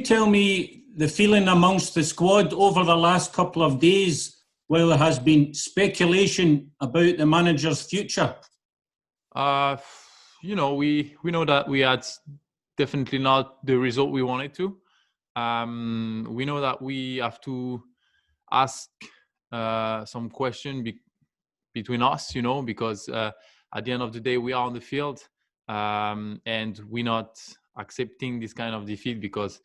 tell me the feeling amongst the squad over the last couple of days, while there has been speculation about the manager's future? We know that we had definitely not the result we wanted to. We know that we have to ask some question between us, because at the end of the day, we are on the field, and we're not accepting this kind of defeat, because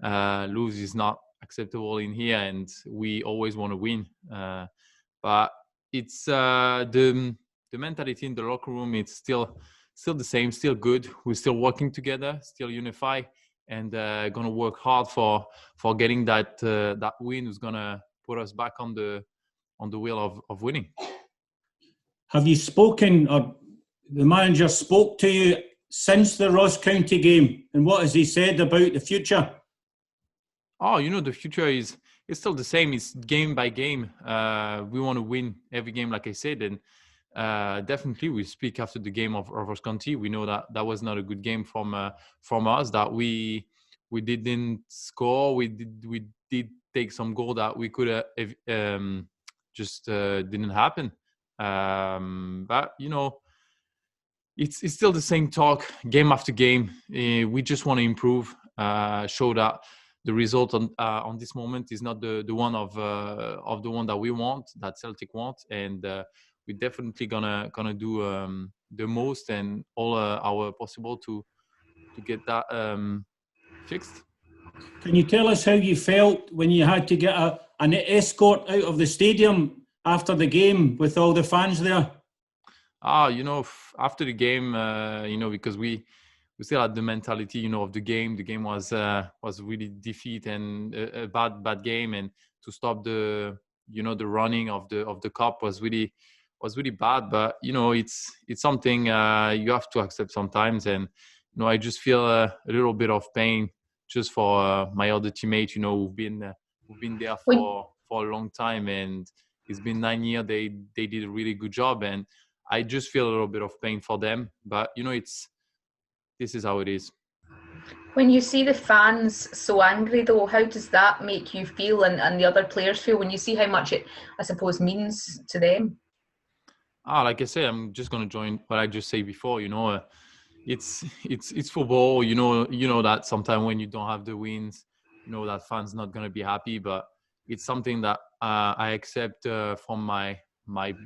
lose is not acceptable in here, and we always want to win. But it's the mentality in the locker room. It's still the same, still good. We're still working together, still unify, and gonna work hard for getting that win. Who's gonna put us back on the wheel of winning. Have you spoken, or the manager spoke to you since the Ross County game, and what has he said about the future? Oh, the future is still the same. It's game by game. We want to win every game, like I said, and definitely we speak after the game of Ross County. We know that was not a good game from us. That we didn't score. We did take some goal that we could just didn't happen. But it's still the same talk game after game. We just want to improve, show that the result on this moment is not the one of the one that we want, that Celtic want, and we're definitely gonna do the most and all our possible to get that fixed. Can you tell us how you felt when you had to get an escort out of the stadium after the game with all the fans there? After the game, because we still had the mentality, of the game. The game was really defeat and a bad game, and to stop the running of the cup was really bad. But it's something you have to accept sometimes, and I just feel a little bit of pain just for my other teammates, who've been there for a long time, and it's been 9 years. They did a really good job, and I just feel a little bit of pain for them. But this is how it is. When you see the fans so angry, though, how does that make you feel, and the other players feel, when you see how much it, I suppose, means to them? Like I said, I'm just gonna join what I just said before. It's football. You know that sometimes when you don't have the wins, that fans not gonna be happy. But it's something that I accept from my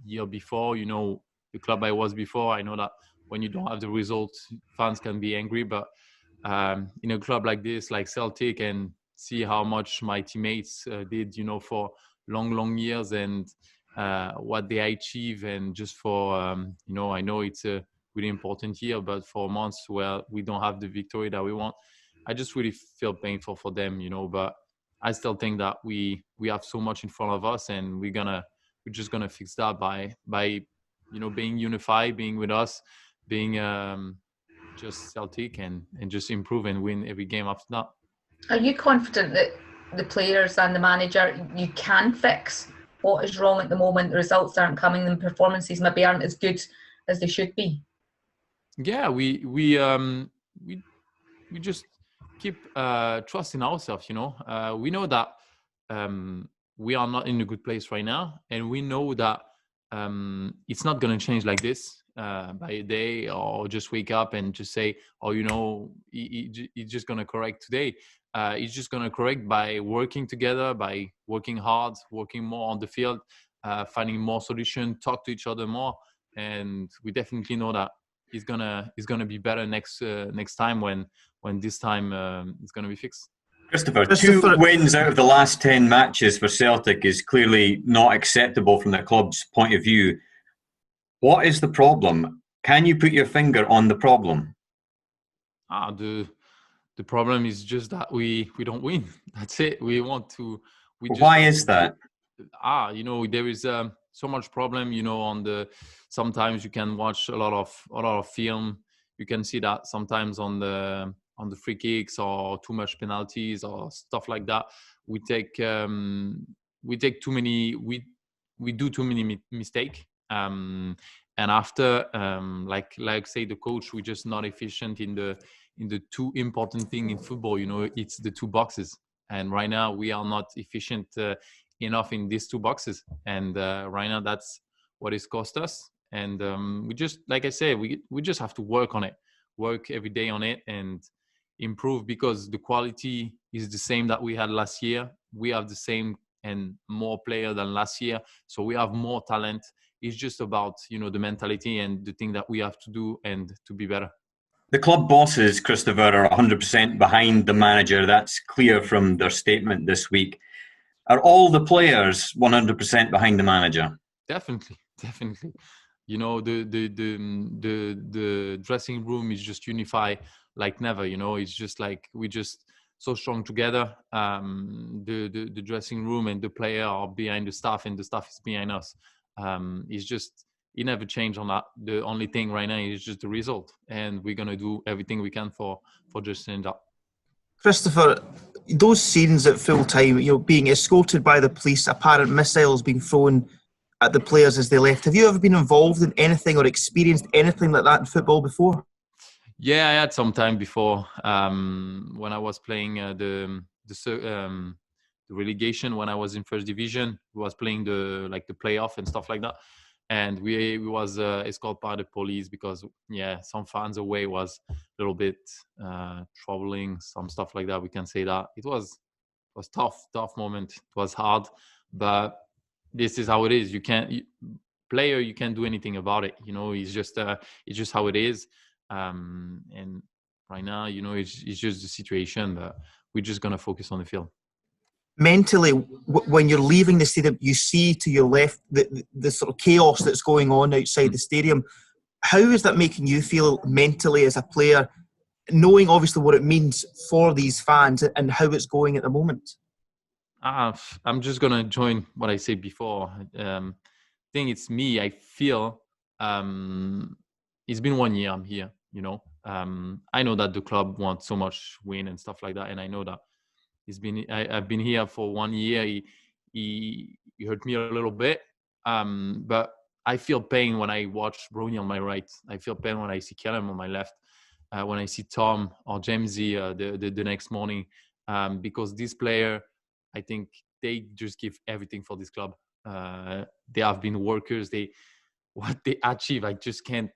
year before. The club I was before. I know that when you don't have the results, fans can be angry. But in a club like this, like Celtic, and see how much my teammates did, for long years, and what they achieve, and just for I know it's a really important year, but for months where we don't have the victory that we want, I just really feel painful for them, but I still think that we have so much in front of us, and we're just gonna fix that by being unified, being with us, being just Celtic, and just improve and win every game after that. Are you confident that the players and the manager, you can fix what is wrong at the moment? The results aren't coming, the performances maybe aren't as good as they should be. Yeah, we just keep trusting ourselves. We know that we are not in a good place right now, and we know that it's not going to change like this by a day, or just wake up and just say, he's just going to correct today. He's just going to correct by working together, by working hard, working more on the field, finding more solutions, talk to each other more, and we definitely know that he's gonna be better next time when this time it's gonna be fixed. Christopher, 2 wins out of the last 10 matches for Celtic is clearly not acceptable from the club's point of view. What is the problem? Can you put your finger on the problem? The problem is just that we don't win. That's it. We want to. Why is that? There is so much problem. Sometimes you can watch a lot of film. You can see that sometimes on the free kicks, or too much penalties or stuff like that. We take too many. We do too many mistakes. And after, like say the coach, we're just not efficient in in the two important thing in football. You know, it's the two boxes. And right now we are not efficient enough in these two boxes. And right now that's what it's cost us. And we just, like I said, we just have to work on it, work every day on it and improve, because the quality is the same that we had last year. We have the same and more player than last year. So we have more talent. It's just about, you know, the mentality and the thing that we have to do and to be better. The club bosses, Christopher, are 100% behind the manager. That's clear from their statement this week. Are all the players 100% behind the manager? Definitely. You know, the dressing room is just unified like never. You know, it's just like we just so strong together. The dressing room and the player are behind the staff, and the staff is behind us. It's just, it never changed on that. The only thing right now is just the result, and we're gonna do everything we can for just change that. Christopher, those scenes at full time, you know, being escorted by the police, apparent missiles being thrown at the players as they left. Have you ever been involved in anything or experienced anything like that in football before? Yeah, I had some time before when I was playing the relegation. When I was in first division, we was playing the playoff and stuff like that, and we was escorted by the police because some fans away was a little bit troubling, some stuff like that. We can say that it was tough moment. It was hard, but this is how it is. You can't do anything about it. You know, it's just how it is. And right now, you know, it's just the situation, but we're just gonna focus on the field. Mentally, when you're leaving the stadium, you see to your left the sort of chaos that's going on outside the stadium. How is that making you feel mentally as a player, knowing obviously what it means for these fans and how it's going at the moment? I'm just gonna join what I said before. I think it's me. I feel it's been 1 year I'm here. You know, I know that the club wants so much win and stuff like that, and I know that I've been here for 1 year. He hurt me a little bit, but I feel pain when I watch Brony on my right. I feel pain when I see Callum on my left. When I see Tom or Jamesy the next morning, because this player, I think they just give everything for this club. They have been workers. What they achieve, I just can't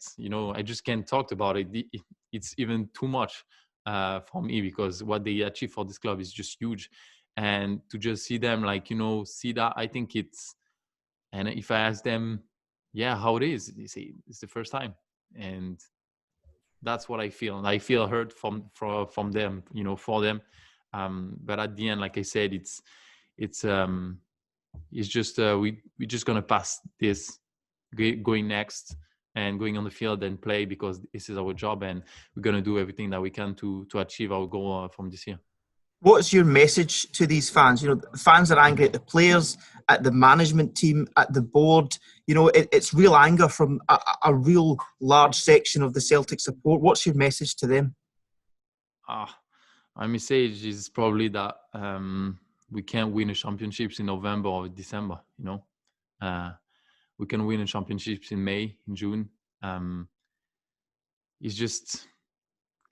talk about it. It's even too much for me, because what they achieve for this club is just huge. And to just see them, see that, I think and if I ask them, how it is, they say it's the first time. And that's what I feel. And I feel hurt from them, you know, for them. But at the end, like I said, it's just we're just gonna pass this, going next and going on the field and play, because this is our job, and we're gonna do everything that we can to achieve our goal from this year. What's your message to these fans? You know, fans are angry at the players, at the management team, at the board. You know, it's real anger from a real large section of the Celtic support. What's your message to them? My message is probably that we can't win the championships in November or December. You know, we can win the championships in May, in June. It's just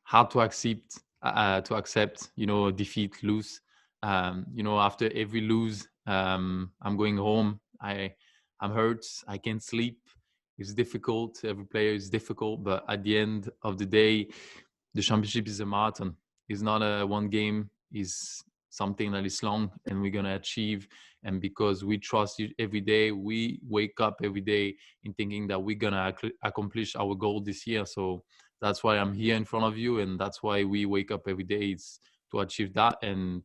hard to accept, you know, defeat, lose. You know, after every lose, I'm going home. I'm hurt. I can't sleep. It's difficult. Every player is difficult. But at the end of the day, the championship is a marathon. It's not a one game. It's something that is long, and we're going to achieve. And because we trust you every day, we wake up every day in thinking that we're going to accomplish our goal this year. So that's why I'm here in front of you, and that's why we wake up every day, is to achieve that. And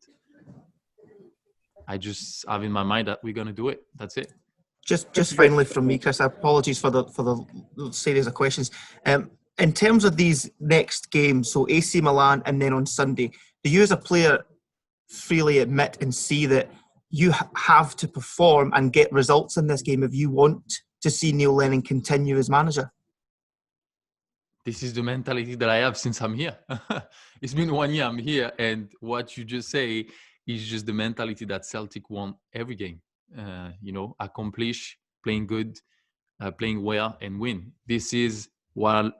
I just have in my mind that we're going to do it. That's it. Just finally from me, Chris, apologies for the series of questions. In terms of these next games, so AC Milan and then on Sunday, do you as a player freely admit and see that you have to perform and get results in this game if you want to see Neil Lennon continue as manager? This is the mentality that I have since I'm here. It's been 1 year I'm here, and what you just say is just the mentality that Celtic want every game. You know, accomplish, playing good, playing well, and win. This is what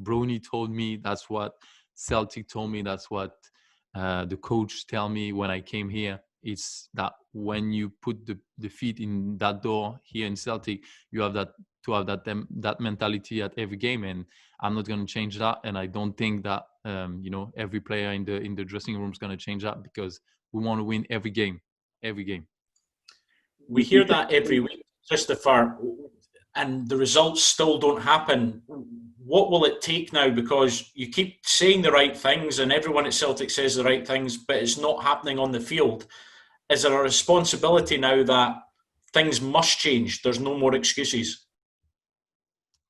Brony told me. That's what Celtic told me, that's what the coach tell me when I came here. It's that when you put the feet in that door here in Celtic, you have that mentality at every game, and I'm not going to change that. And I don't think that every player in the dressing room is going to change that, because we want to win every game. We hear that every week, Christopher, and the results still don't happen. What will it take now? Because you keep saying the right things and everyone at Celtic says the right things, but it's not happening on the field. Is there a responsibility now that things must change? There's no more excuses.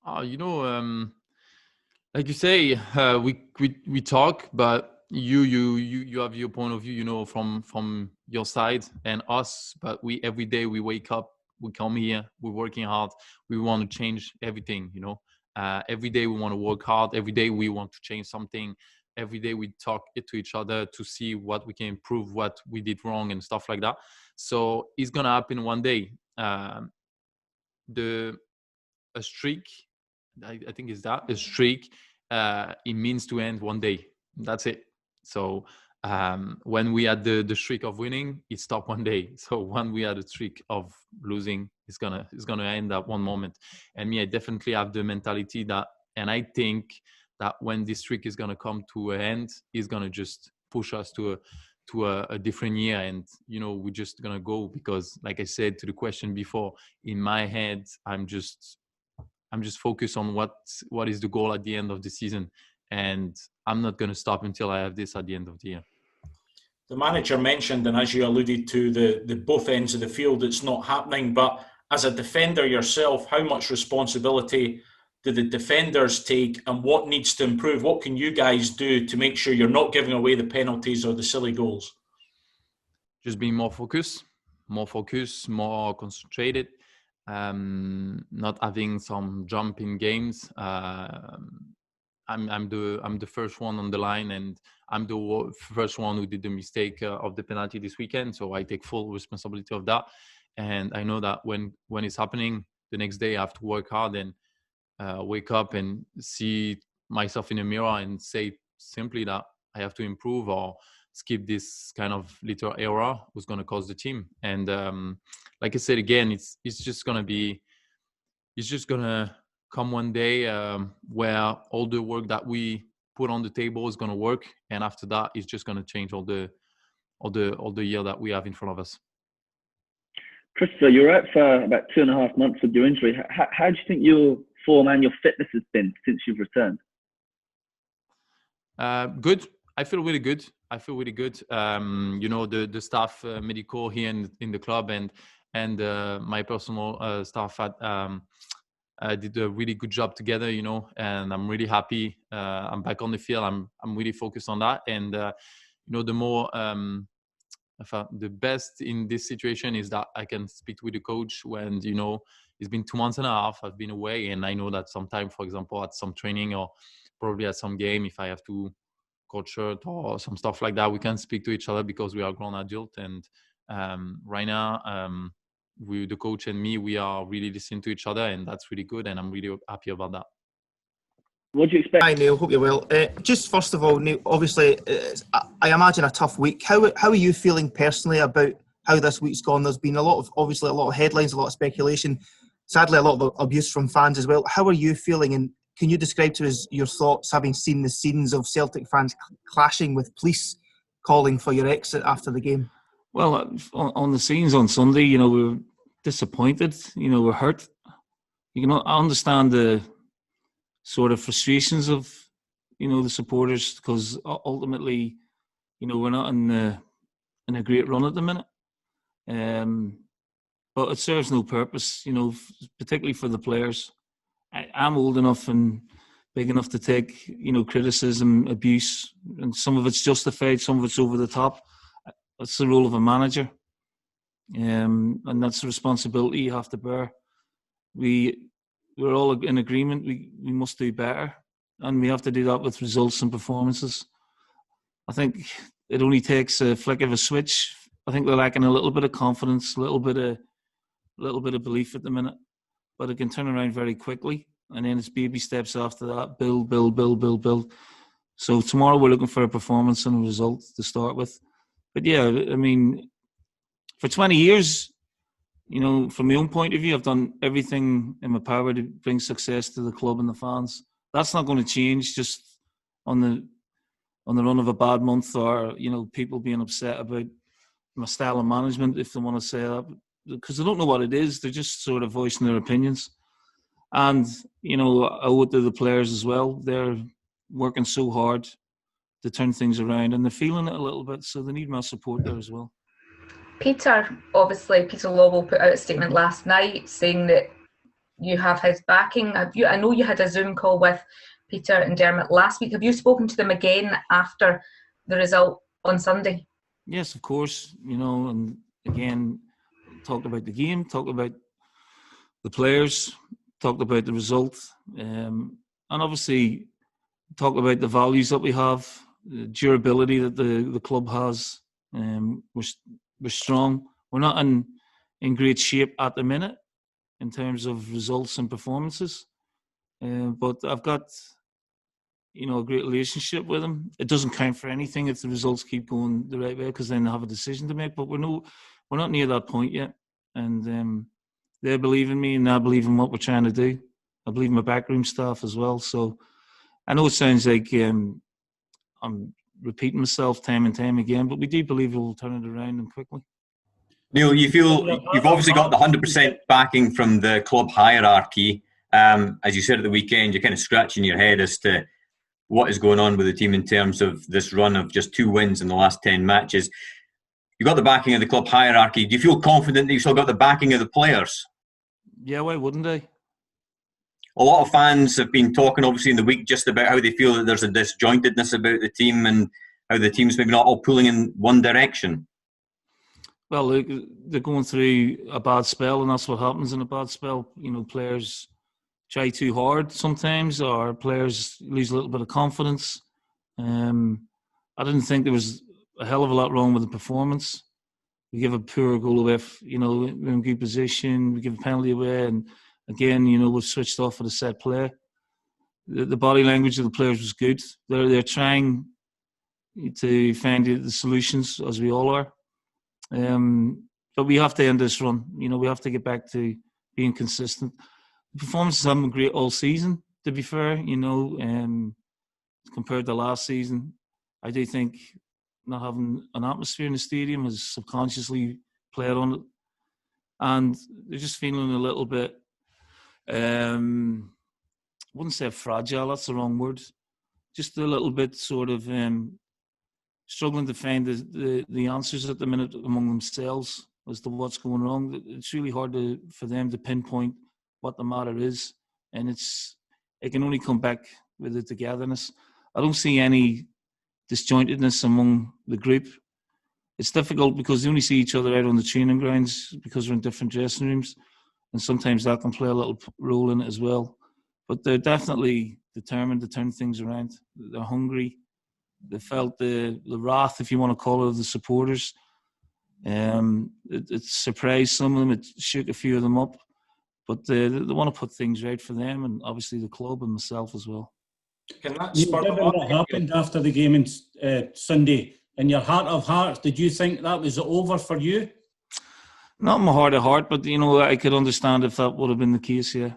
Like you say, we talk, but you have your point of view, from your side and us. But every day we wake up, we come here, we're working hard, we want to change everything. Every day we want to work hard. Every day we want to change something. Every day we talk to each other to see what we can improve, what we did wrong, and stuff like that. So it's gonna happen one day. A streak, I think is that a streak. It means to end one day. That's it. So when we had the streak of winning, it stopped one day. So when we had a streak of losing, it's gonna end at one moment. And me, I definitely have the mentality that, and I think that when this streak is gonna come to an end, it's gonna just push us to a different year. And we're just gonna go, because like I said to the question before, in my head, I'm just focused on what is the goal at the end of the season, and I'm not going to stop until I have this at the end of the year. The manager mentioned, and as you alluded to, the both ends of the field, it's not happening. But as a defender yourself, how much responsibility do the defenders take, and what needs to improve? What can you guys do to make sure you're not giving away the penalties or the silly goals? Just being more focused, more concentrated. Not having some jump in games. I'm the first one on the line, and I'm the first one who did the mistake of the penalty this weekend. So I take full responsibility of that, and I know that when it's happening, the next day I have to work hard and wake up and see myself in the mirror and say simply that I have to improve or skip this kind of little error was going to cause the team. And like I said again, it's just going to come one day where all the work that we put on the table is going to work, and after that, it's just going to change all the year that we have in front of us. Christopher, you're out for about 2.5 months with your injury. How do you think your form and your fitness has been since you've returned? Good. I feel really good. The staff medical here in the club and my personal staff did a really good job together, and I'm really happy. I'm back on the field. I'm really focused on that. And, the more, the best in this situation is that I can speak with the coach when, it's been 2.5 months. I've been away, and I know that sometime, for example, at some training or probably at some game, if I have to coach shirt or some stuff like that, we can speak to each other because we are grown adult. And right now, the coach and me, we are really listening to each other, and that's really good, and I'm really happy about that. What do you expect? Hi Neil, hope you're well. Just first of all, Neil, obviously, I imagine a tough week. How are you feeling personally about how this week's gone? There's been a lot of headlines, a lot of speculation, sadly a lot of abuse from fans as well. How are you feeling, and can you describe to us your thoughts, having seen the scenes of Celtic fans clashing with police calling for your exit after the game? Well, on the scenes on Sunday, we were disappointed. We're hurt. I understand the sort of frustrations of, the supporters, because ultimately, we're not in a great run at the minute. But it serves no purpose, particularly for the players. I'm old enough and big enough to take, criticism, abuse, and some of it's justified, some of it's over the top. That's the role of a manager, and that's the responsibility you have to bear. We're all in agreement. We must do better, and we have to do that with results and performances. I think it only takes a flick of a switch. I think they're lacking a little bit of confidence, a little bit of belief at the minute, but it can turn around very quickly, and then it's baby steps after that. Build. So tomorrow we're looking for a performance and a result to start with. But yeah, I mean, for 20 years, you know, from my own point of view, I've done everything in my power to bring success to the club and the fans. That's not going to change just on the run of a bad month, or, you know, people being upset about my style of management, if they want to say that, because they don't know what it is. They're just sort of voicing their opinions. And, you know, I owe it to the players as well. They're working so hard to turn things around, and they're feeling it a little bit, so they need my support there as well. Peter Lawwell put out a statement last night saying that you have his backing. I know you had a Zoom call with Peter and Dermot last week. Have you spoken to them again after the result on Sunday? Yes, of course. You know, and again, talked about the game, talked about the players, talked about the result, and obviously talked about the values that we have, the durability that the club has. We're strong. We're not in great shape at the minute in terms of results and performances, but I've got, you know, a great relationship with them. It doesn't count for anything if the results keep going the right way, because then they have a decision to make. But we're not near that point yet, and they believe in me, and I believe in what we're trying to do. I believe in my backroom staff as well. So I know it sounds like I'm repeating myself time and time again, but we do believe we'll turn it around and quickly. Neil, you feel you've obviously got the 100% backing from the club hierarchy. As you said at the weekend, you're kind of scratching your head as to what is going on with the team in terms of this run of just 2 wins in the last 10 matches. You've got the backing of the club hierarchy. Do you feel confident that you've still got the backing of the players? Yeah, why wouldn't I? A lot of fans have been talking, obviously, in the week just about how they feel that there's a disjointedness about the team and how the team's maybe not all pulling in one direction. Well, look, they're going through a bad spell, and that's what happens in a bad spell. You know, players try too hard sometimes, or players lose a little bit of confidence. I didn't think there was a hell of a lot wrong with the performance. We give a poor goal away, you know, we're in good position, we give a penalty away, and again, you know, we've switched off with a set play. The body language of the players was good. They're trying to find the solutions, as we all are. But we have to end this run. You know, we have to get back to being consistent. The performances haven't been great all season, to be fair, you know, compared to last season. I do think not having an atmosphere in the stadium has subconsciously played on it. And they're just feeling a little bit, I wouldn't say fragile, that's the wrong word. Just a little bit sort of struggling to find the answers at the minute among themselves as to what's going wrong. It's really hard for them to pinpoint what the matter is, and it can only come back with the togetherness. I don't see any disjointedness among the group. It's difficult because they only see each other out on the training grounds because we're in different dressing rooms, and sometimes that can play a little role in it as well. But they're definitely determined to turn things around. They're hungry. They felt the wrath, if you want to call it, of the supporters. It surprised some of them. It shook a few of them up. But they want to put things right for them, and obviously the club and myself as well. Can that spur them Given up? what happened after the game on Sunday, in your heart of hearts, did you think that was over for you? Not in my heart of heart, but, you know, I could understand if that would have been the case, yeah.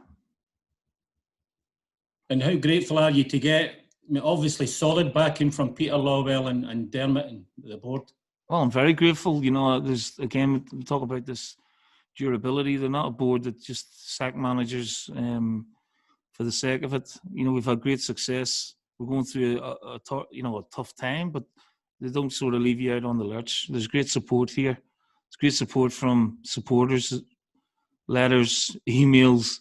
And how grateful are you to get, I mean, obviously, solid backing from Peter Lawwell and Dermot and the board? Well, I'm very grateful. You know, there's, again, we talk about this durability. They're not a board that just sack managers for the sake of it. You know, we've had great success. We're going through a tough time, but they don't sort of leave you out on the lurch. There's great support here. There's great support from supporters, letters, emails.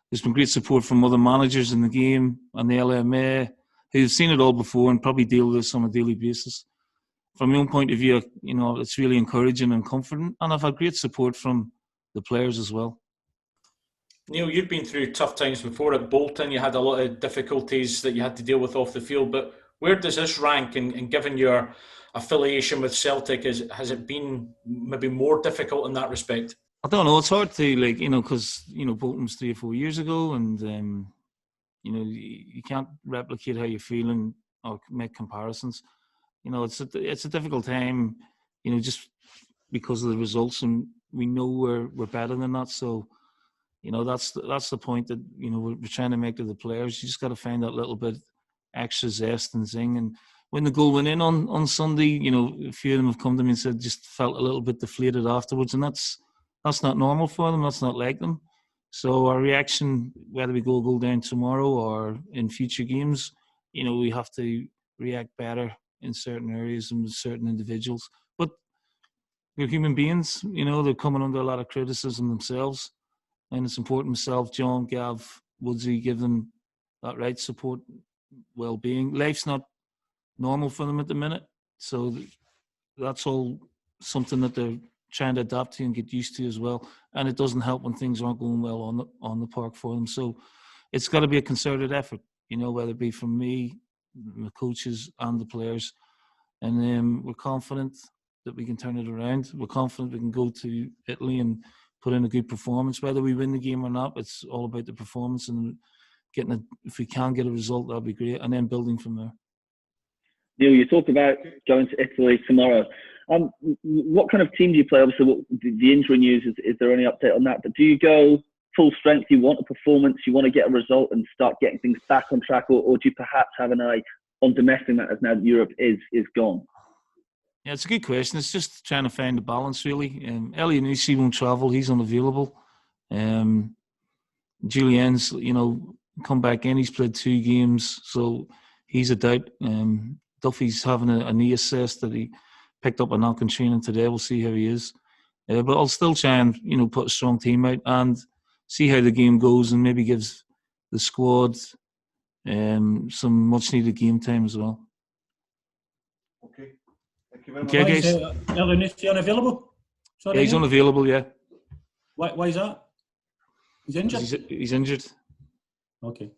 There's been great support from other managers in the game and the LMA who've seen it all before and probably deal with this on a daily basis. From my own point of view, you know, it's really encouraging and comforting, and I've had great support from the players as well. Neil, you've been through tough times before at Bolton. You had a lot of difficulties that you had to deal with off the field, but where does this rank? And given your affiliation with Celtic, has it been maybe more difficult in that respect? I don't know. It's hard to, like, you know, because, you know, Bolton was 3 or 4 years ago, and you know, you can't replicate how you're feeling or make comparisons. You know, it's a difficult time. You know, just because of the results, and we know we're better than that. So, you know, that's the point that, you know, we're trying to make to the players. You just got to find that little bit extra zest and zing. And when the goal went in on Sunday, you know, a few of them have come to me and said just felt a little bit deflated afterwards, and that's not normal for them. That's not like them. So our reaction, whether we go goal down tomorrow or in future games, you know, we have to react better in certain areas and with certain individuals. But they're human beings, you know, they're coming under a lot of criticism themselves. And it's important myself, John, Gav, Woodsy, give them that right support, well-being. Life's not normal for them at the minute. So that's all something that they're trying to adapt to and get used to as well. And it doesn't help when things aren't going well on the park for them. So it's got to be a concerted effort, you know, whether it be from me, the coaches and the players. And we're confident that we can turn it around. We're confident we can go to Italy and put in a good performance. Whether we win the game or not, it's all about the performance and getting if we can get a result, that'll be great. And then building from there. Neil, you talk about going to Italy tomorrow. What kind of team do you play? Obviously, the injury news, is there any update on that? But do you go full strength? You want a performance? You want to get a result and start getting things back on track? Or do you perhaps have an eye on domestic matters now that Europe is gone? Yeah, it's a good question. It's just trying to find the balance, really. Elianusi won't travel. He's unavailable. Jullien's, you know, come back in. He's played 2 games, so he's a doubt. Duffy's having a knee assist that he picked up a knock in training today. We'll see how he is. But I'll still try and, you know, put a strong team out and see how the game goes and maybe gives the squad some much-needed game time as well. Okay. Thank you very much. Okay, guys. Elianusi unavailable? Sorry, Yeah, he's unavailable, yeah. Why is that? He's injured? He's injured. Okay.